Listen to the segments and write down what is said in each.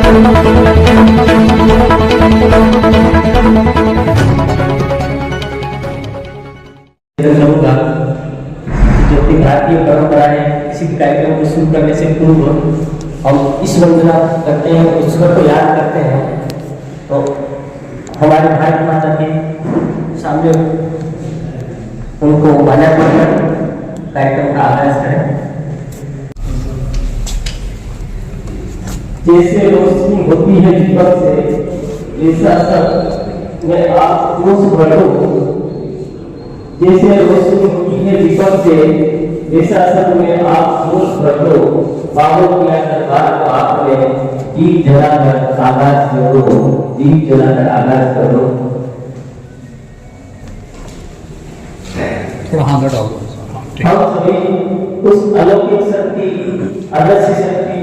जो कि भारतीय परंपरा है, किसी भी कार्यक्रम को शुरू करने से पूर्व हम इस वंदना करते हैं, ईश्वर को याद करते हैं। तो हमारे भारत माता के सामने उनको मान्यता देकर कार्यक्रम का आगाज करें। जैसे रोशनी होती है दीपक से, ऐसा सब में आप रोश भरो। जैसे रोशनी होती है दीपक से, ऐसा सब में आप रोश भरो। बाबू किया दरबार को आपने दीप जलाकर आगाज करो, दीप जलाकर आगाज करो। हम सभी उस अलौकिक शक्ति, अदृश्य शक्ति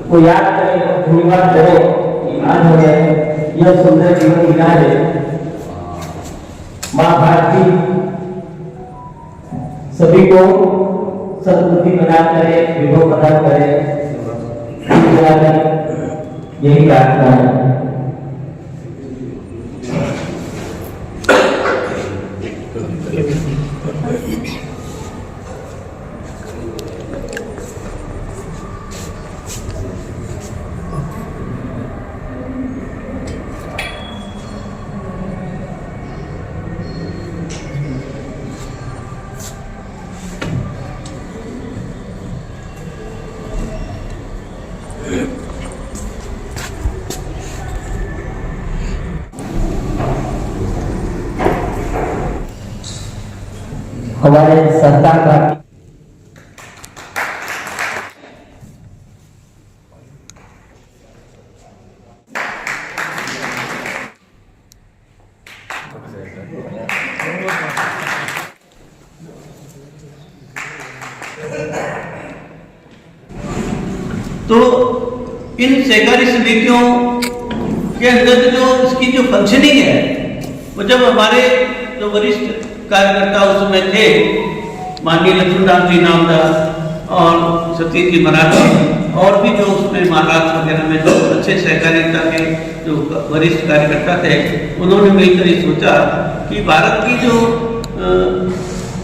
को याद करें और धन्यवाद करें कि आज हमें यह सुंदर जीवन मिला है। माँ भारती सभी को सद्बुद्धि प्रदान करे, विभव प्रदान करे, यही प्रार्थना है। हमारे सरकार का तो इन सहकारी समितियों के अंदर जो इसकी जो फंक्शनिंग है, वो जब हमारे जो वरिष्ठ कार्यकर्ता उस समय थे, माननीय लक्ष्मणराम जी नामदास और सतीश जी मराठी और भी जो उसमें महाराष्ट्र वगैरह में जो अच्छे सहकारिता के जो वरिष्ठ कार्यकर्ता थे, उन्होंने मिलकर ये सोचा कि भारत की जो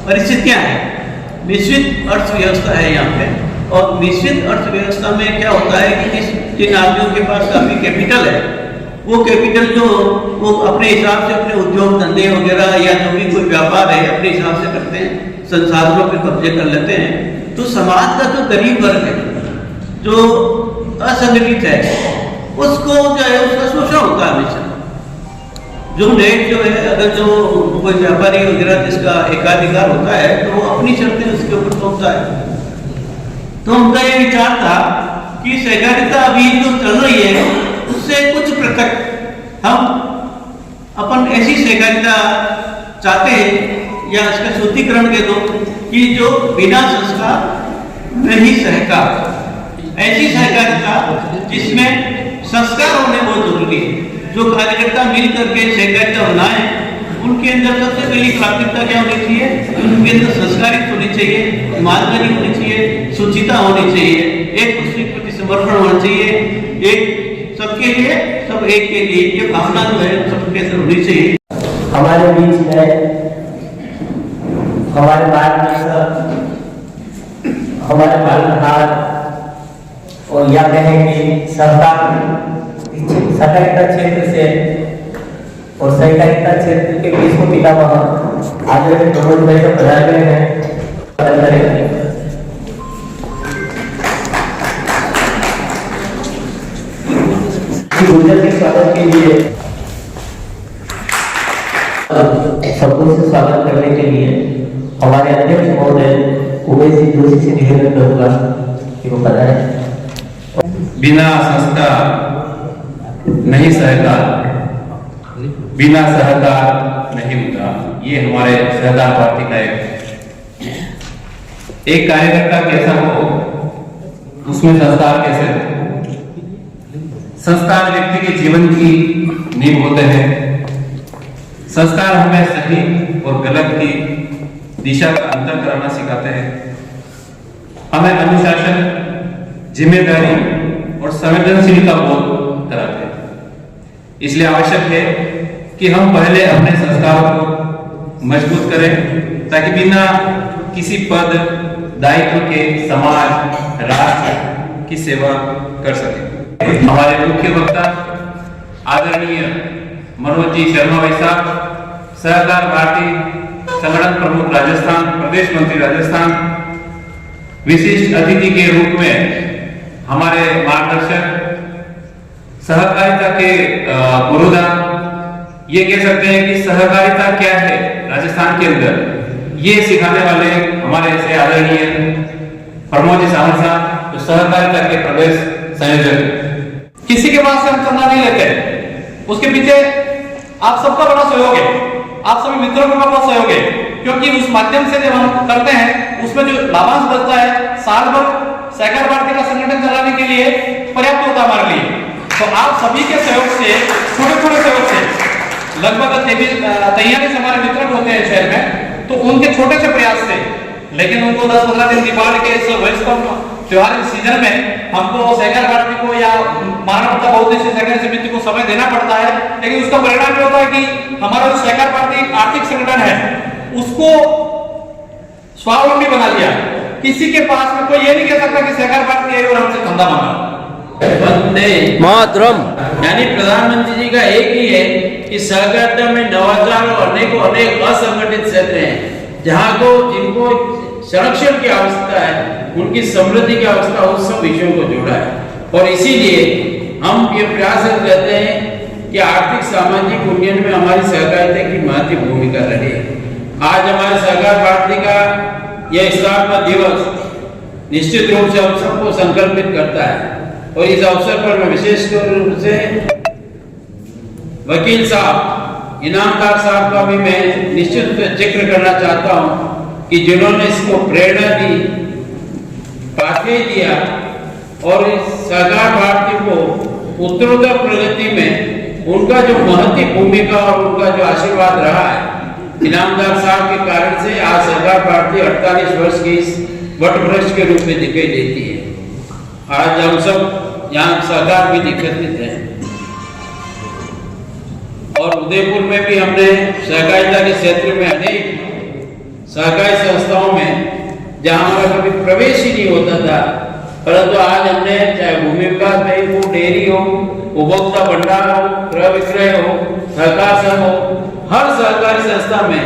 परिस्थितियां हैं, मिश्रित अर्थव्यवस्था है यहाँ पे, और मिश्रित अर्थव्यवस्था में क्या होता है कि जिन आदमियों के पास काफी कैपिटल है, वो कैपिटल जो वो अपने हिसाब से अपने उद्योग धंधे वगैरह या जो भी कोई व्यापार है अपने हिसाब से करते हैं, संसाधनों पे कब्जे कर लेते हैं। तो समाज का जो गरीब वर्ग है, जो असंगठित है, उसको जो है उसका शोषण होता है हमेशा। जो नेट जो है, अगर जो कोई व्यापारी वगैरह जिसका एकाधिकार होता है तो वो अपनी शर्तें उसके ऊपर थोपता है। तो उनका ये विचार था कि सहकारिता अभी जो चल रही है उससे कुछ पृथक हम अपन ऐसी सहकारिता चाहते हैं, या इसका शुद्धिकरण के दो कि जो बिना संस्कार नहीं सहकार, ऐसी सहकारिता जिसमें संस्कार होने बहुत जरूरी है। जो कार्यकर्ता मिल करके सहकारिता बनाए, उनके अंदर सबसे पहली प्राथमिकता क्या होनी चाहिए? उनके अंदर संस्कारित होनी चाहिए, ईमानदारी होनी चाहिए, शुचिता होनी चाहिए, एक दूसरे के प्रति समर्पण होना चाहिए, एक सबके लिए, सब एक के लिए, ये भावना जो है सबके अंदर होनी चाहिए। हमारे बीच में हमारे भारत और या कहें कि सरकार सहकारिता क्षेत्र से और सहकारिता क्षेत्र के बीच को पितामह आदरणीय प्रमोद भाई को प्रदान गए हैं। गुजर के स्वागत के लिए सबको से स्वागत करने के लिए हमारे अध्यक्ष महोदय उमेश जी जोशी से निवेदन करूंगा कि वो बताएं। बिना संस्कार नहीं सहकार, बिना सहकार नहीं होता। ये हमारे सहकार पार्टी का एक कार्यकर्ता कैसा हो, उसमें संस्कार कैसे हो। संस्कार व्यक्ति के जीवन की नींव होते हैं। संस्कार हमें सही और गलत की दिशा का अंतर कराना सिखाते हैं। हमें अनुशासन, जिम्मेदारी और संवेदनशीलता बोध कराते हैं। इसलिए आवश्यक है कि हम पहले अपने संस्कारों को मजबूत करें ताकि बिना किसी पद दायित्व के समाज राष्ट्र की सेवा कर सके। हमारे मुख्य वक्ता आदरणीय मनोज जी शर्मा भाई साहब, सहकार भारती संगठन प्रमुख राजस्थान, प्रदेश मंत्री राजस्थान, विशिष्ट अतिथि के रूप में हमारे मार्गदर्शक, सहकारिता के पुरोधा, ये कह सकते हैं कि सहकारिता क्या है राजस्थान के अंदर, ये सिखाने वाले हमारे ऐसे आदरणीय प्रमोद जी साहब साहब, जो सहकारिता के प्रदेश संयोजक। किसी के पास से हम चंदा नहीं लेते, उसके पीछे आप सबका बड़ा सहयोग है, आप सभी मित्रों का बड़ा सहयोग है, क्योंकि उस माध्यम से जब हम करते हैं उसमें जो लाभांश बचता है साल भर सहकार भारती का संगठन चलाने के लिए पर्याप्त होता हमारे लिए। तो आप सभी के सहयोग से, छोटे छोटे सहयोग से, लगभग तैयारी से हमारे मित्र होते हैं शहर में, तो उनके छोटे से प्रयास से, लेकिन उनको 10-15 दिन दीपावली के इस वयस्क त्योहार सीजन में हमको सहकार भारती को या मानवता बहुउद्देशीय सहकारी समिति को समय देना पड़ता है, लेकिन उसका परिणाम ये होता है कि हमारा जो सहकार भारती आर्थिक संगठन है उसको स्वावलंबी बना लिया। किसी के पास में कोई ये नहीं कह सकता कि सहकार भारती है और हमसे धंधा मांगा। वंदे मातरम, यानी प्रधानमंत्री जी का एक ही है कि सहकारिता में नवाचार और अनेक असंगठित क्षेत्र हैं जहां को जिनको संरक्षण की आवश्यकता है, उनकी समृद्धि की आवश्यकता, उस सब विषयों को जोड़ा है। और इसीलिए हम ये प्रयासरत रहते हैं कि आर्थिक सामाजिक उन्नयन में हमारी सहकारिता की महत्वपूर्ण भूमिका रहे। आज हमारे सहकार भारती का यह स्थापना दिवस निश्चित रूप से हम सबको संकल्पित करता है, और इस अवसर पर मैं विशेष रूप से वकील साहब, इनामदार साहब का भी मैं निश्चित रूप से जिक्र करना चाहता हूं कि जिन्होंने इसको प्रेरणा दी, पाथवे दिया और इस सहकार भारती को उत्तरोत्तर प्रगति में उनका जो महत्वपूर्ण भूमिका और उनका जो आशीर्वाद रहा है, इनामदार साहब के कारण से आज सहकार भारती 48 वर्ष की इस वटवृक्ष के रूप में दिखाई देती है। आज हम सब यहाँ सहकार भी एकत्रित हैं, और उदयपुर में भी हमने सहकारिता के क्षेत्र में अनेक सहकारी संस्थाओं में जहां हमारा कभी प्रवेश ही नहीं होता था, परंतु आज हमने चाहे भूमि विकास बैंक हो, डेयरी हो, उपभोक्ता भंडार हो, क्रय विक्रय हो, सहकार संघ हो, हर सहकारी संस्था में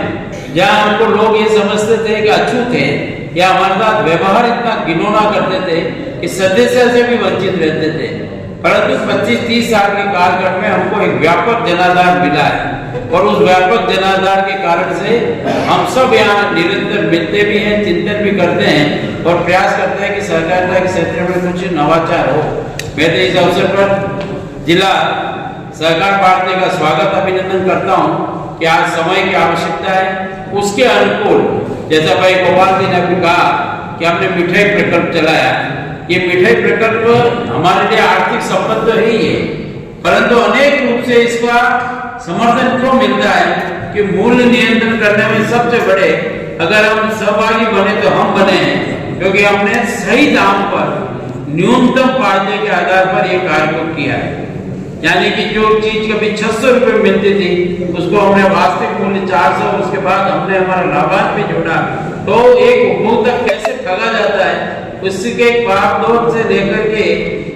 जहां हमको लोग ये समझते थे कि अछूत है या हमारे साथ व्यवहार इतना घिनौना करते थे कि सदस्य से भी वंचित रहते थे, परंतु 25-30 साल के कालखंड में हमको एक व्यापक जनाधार मिला है, और उस व्यापक जनाधार के कारण से हम सब यहाँ निरंतर मिलते भी हैं, चिंतन भी करते हैं और प्रयास करते हैं कि सहकारिता के क्षेत्र में कुछ नवाचार हो। मैं तो इस अवसर पर जिला सहकार भारती का स्वागत अभिनंदन करता हूँ कि आज समय की आवश्यकता है, उसके अनुकूल जैसा भाई गोपाल जी ने अभी कहा कि हमने मिठाई प्रकल्प चलाया। ये मिठाई प्रकल्प हमारे लिए आर्थिक संबंध तो ही है, परंतु अनेक रूप से इसका समर्थन क्यों मिलता है कि मूल्य नियंत्रण करने में सबसे बड़े अगर हम सहभागी बने तो हम बने हैं, क्योंकि हमने सही दाम पर न्यूनतम फायदे के आधार पर यह कार्य को किया है। यानी कि जो चीज कभी 600 रुपए मिलती थी उसको हमने वास्तविक मूल्य 400, उसके बाद हमने हमारा लाभांश भी जोड़ा। तो एक उपभोक्ता कैसे ठगा जाता है उसके भागदौड़ से लेकर के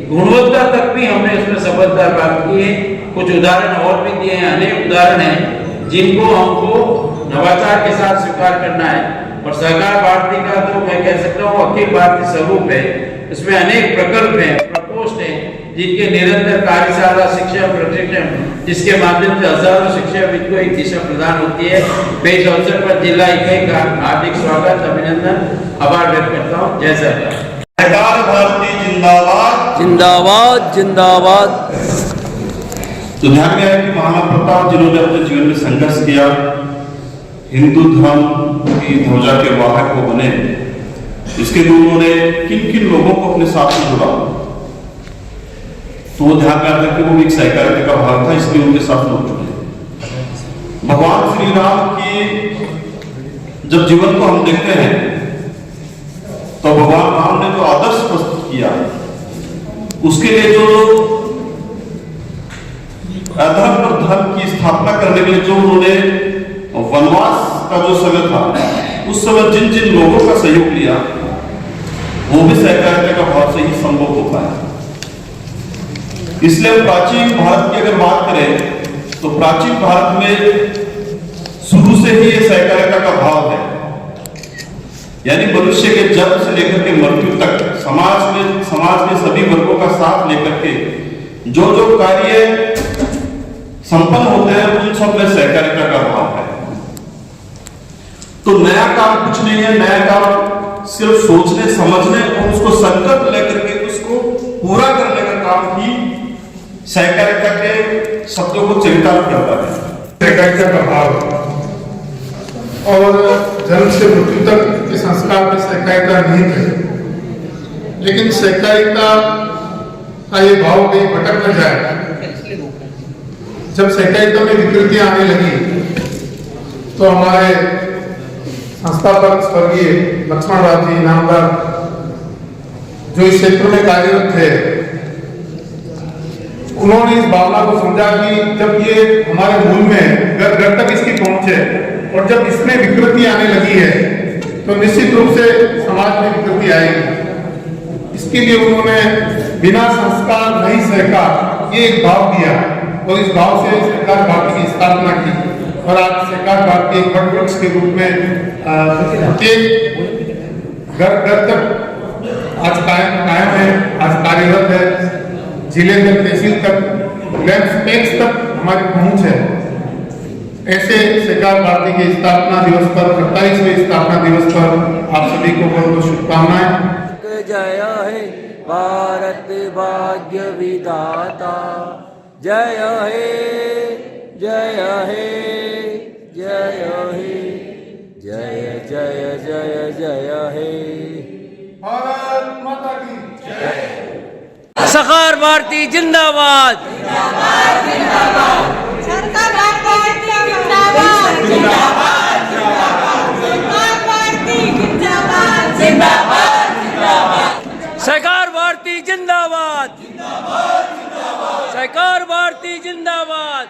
गुणवत्ता तक भी हमने उसमें सफलता प्राप्त की है। कुछ उदाहरण और भी दिए हैं, अनेक उदाहरण हैं जिनको हमको नवाचार के साथ स्वीकार करना है। और सहकार भारती का तो मैं कह सकता हूँ अखिल भारतीय स्वरूप है, इसमें अनेक प्रकल्प हैं, प्रकोष्ठ हैं जिनके निरंतर कार्यशाला, शिक्षा, प्रशिक्षण, जिसके माध्यम से हजारों शिक्षाविद को एक दिशा प्रदान होती है। मैं इस अवसर पर जिला इकाई का हार्दिक स्वागत, अभिनंदन, आभार व्यक्त करता हूँ। जय सरकार। सहकार भारती जिंदाबाद जिंदाबाद जिंदाबाद। तो ध्यान में है कि महाराणा प्रताप जिन्होंने अपने जीवन में संघर्ष किया, हिंदू धर्म की ध्वजा के वाहक को बने, इसके लिए उन्होंने किन किन लोगों को अपने साथ में जोड़ा, तो वो ध्यान में आता है कि वो एक सहकारिता का भाग था, इसलिए उनके साथ लोग जुड़े। भगवान श्री राम की जब जीवन को हम देखते हैं तो भगवान राम ने जो आदर्श प्रस्तुत किया उसके लिए जो की स्थापना करने के लिए जो उन्होंने वनवास का जो समय था, उस समय जिन जिन लोगों का सहयोग लिया, वो भी सहकारिता का भाव से ही संभव हो पाया। इसलिए प्राचीन भारत की अगर बात करें तो प्राचीन भारत में शुरू से ही ये सहकारिता का भाव है, यानी मनुष्य के जन्म से लेकर के मृत्यु तक समाज के सभी वर्गों का साथ लेकर के जो जो कार्य संपन्न होते हैं उन सब में सहकारिता का भाव है। तो नया काम कुछ नहीं है, नया काम सिर्फ सोचने समझने और उसको संकल्प लेकर के उसको पूरा करने का काम ही सहकारिता के शब्दों को चरितार्थ करता है। सहकारिता का भाव और जन्म से मृत्यु तक के संस्कार में सहकारिता निहित है, लेकिन सहकारिता का ये भाव कहीं भटक न जाए। जब सहकारिता में विकृतियां आने लगी तो हमारे संस्थापक स्वर्गीय लक्ष्मण राव जी नामदार जो इस क्षेत्र में कार्यरत थे, उन्होंने इस भावना को समझा कि जब ये हमारे मूल में घर घर तक इसकी पहुंच है और जब इसमें विकृति आने लगी है तो निश्चित रूप से समाज में विकृति आएगी। इसके लिए उन्होंने बिना संस्कार नहीं सहकार ये एक भाव दिया और इस भाव से सहकार भारती की स्थापना की और आज सहकार भारती एक वटवृक्ष के रूप में प्रत्येक घर घर तक आज कायम है, आज कार्यरत है। जिले तक, तहसील तक, लैंड स्पेक्स तक हमारी पहुंच है। ऐसे सहकार भारती के स्थापना दिवस पर 27वें स्थापना दिवस पर आप सभी को बहुत बहुत शुभकामनाएं। जय हे भारत भाग्य विधाता, जय हे जय हे जय हे जय जय जय जय हे भारत माता की जय। सहकार भारती जिंदाबाद, सरकार भारती जिंदाबाद, जिंदाबाद सरकार भारती जिंदाबाद, जिंदाबाद सहकार भारती जिंदाबाद, सहकार भारती जिंदाबाद।